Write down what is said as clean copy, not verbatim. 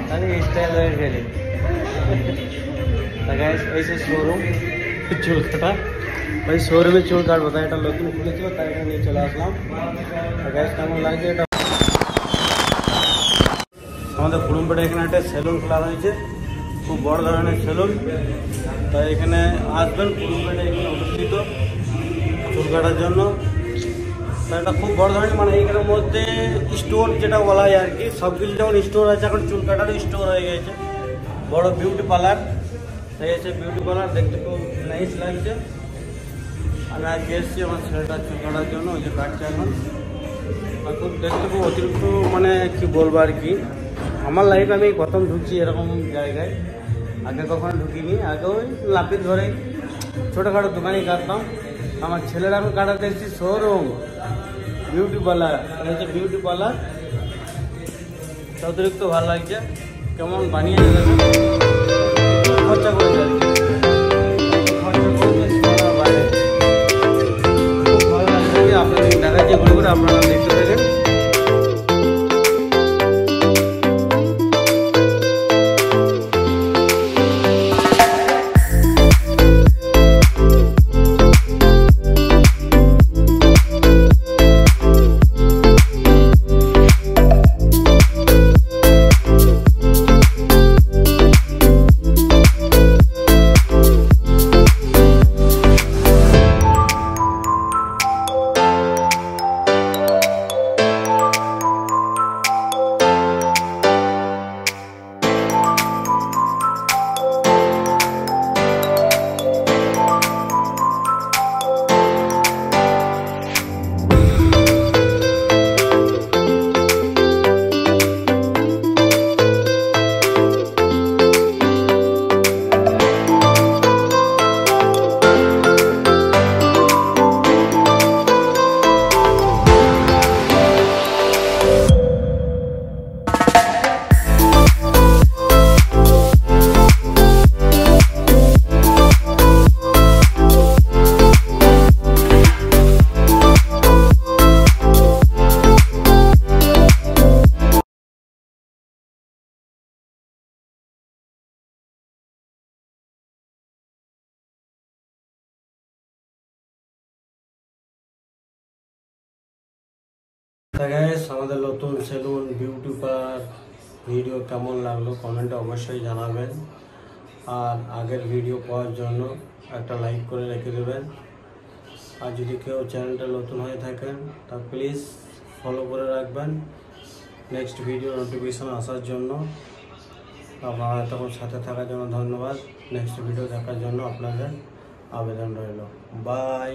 अरे स्टाइल है गाइस ऐसे शोरूम चूल काटा भाई शोरूमे चूल काटबो এটা নতুন খুলেছিল তাই এটা নিয়ে চলে আসলাম গাইস কেমন লাগছে এটা আমাদের কুড়ুমপেটে এখানে একটা সেলুন খোলা হয়েছে খুব বড় ধরনের সেলুন তাই এখানে আসবেন কুড়ুমপেটে এখানে অবস্থিত চুল কাটার জন্য তাই এটা খুব বড় ধরনের মানে এখানের মধ্যে স্টোর যেটা বলা হয় আর কি সব কিছু যেমন স্টোর আছে এখন চুল কাটারও স্টোর হয়ে গেছে বড় বিউটি পার্লার তাই এসে বিউটি পার্লার দেখতে খুব নাইস লাগছে আমি আজকে এসেছি আমার ছেলেটা চুল কাটার জন্য ওই যে কাটছে এখন খুব দেখতে খুব অতিরিক্ত মানে কি বলবো আর কি আমার লাইফে আমি প্রথম ঢুকছি এরকম জায়গায় আগে কখনো ঢুকিনি আগে ওই লাপির ধরে ছোটোখাটো দোকানেই কাটতাম আমার ছেলেরা আমি কাটাতে এসেছি শোরুম বিউটি পার্লার হচ্ছে বিউটি পার্লার অতিরিক্ত ভালো লাগছে কেমন বানিয়ে খরচা করেছে আর কি খরচা করেছে বাইরে খুব ভালো লাগছে আপনাদের দেখাচ্ছি ঘুরে ঘুরে আপনারা দেখতে থাকেন আমাদের নতুন সেলুন বিউটি পার্লার ভিডিও কেমন লাগলো কমেন্টে অবশ্যই জানাবেন আর আগের ভিডিও পাওয়ার জন্য একটা লাইক করে রেখে দেবেন আর যদি কেউ চ্যানেলটা নতুন হয়ে থাকেন তা প্লিজ ফলো করে রাখবেন নেক্সট ভিডিও নোটিফিকেশন আসার জন্য আপনারা তখন সাথে থাকার জন্য ধন্যবাদ নেক্সট ভিডিও দেখার জন্য আপনাদের আবেদন রইল বাই।